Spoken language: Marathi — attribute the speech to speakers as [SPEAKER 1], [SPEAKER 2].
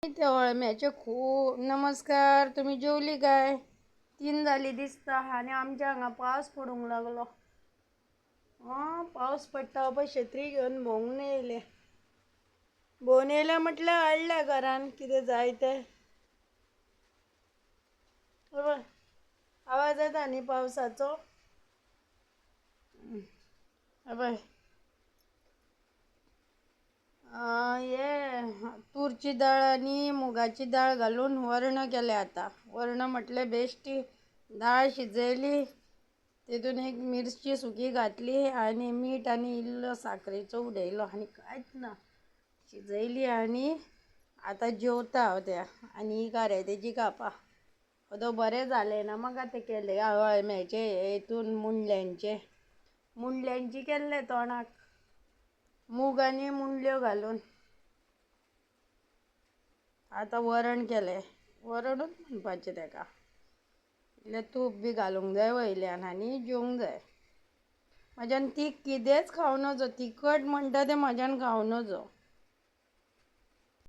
[SPEAKER 1] त्या अळम्याचे खूप नमस्कार. तुम्ही जेवली काय? 3 झाली दिसता आणि आमच्या हांगा पावस पडूंक लागलो. पावस पडटा पळय शेत्री घेवन भोंवून येयले. भोंवून येयल्या म्हटल्यार हाडल्या घरान कितें जाय तें. आवाज येता न्ही पावसाचो. पळय हे तूरची डाळ आणि मुगाची डाळ घालून वर्ण केले. आता वर्ण म्हटले बेश्टी डाळ शिजयली, तितून एक मिरची सुकी घातली आणि मीठ आणि इल्लो साखरेचो उडयलो आणि कांयच ना शिजयली. आणि आता जेवता हांव त्या आणि कारे तेजी कापां अदो बरें जालें ना. मग ते केले अळम्याचे हितून मुंडल्यांची केल्ले तोंडाक मूग आनी मुंडल्यो घालून. आता वरण केलें, वरणूच म्हणपाचें तेका. इल्लें तूप बी घालूंक जाय वयल्यान आनी जेवंक जाय. म्हाज्यान ती कितेंच खावं नजो, तिखट म्हणटा तें म्हाज्यान खावं नजो.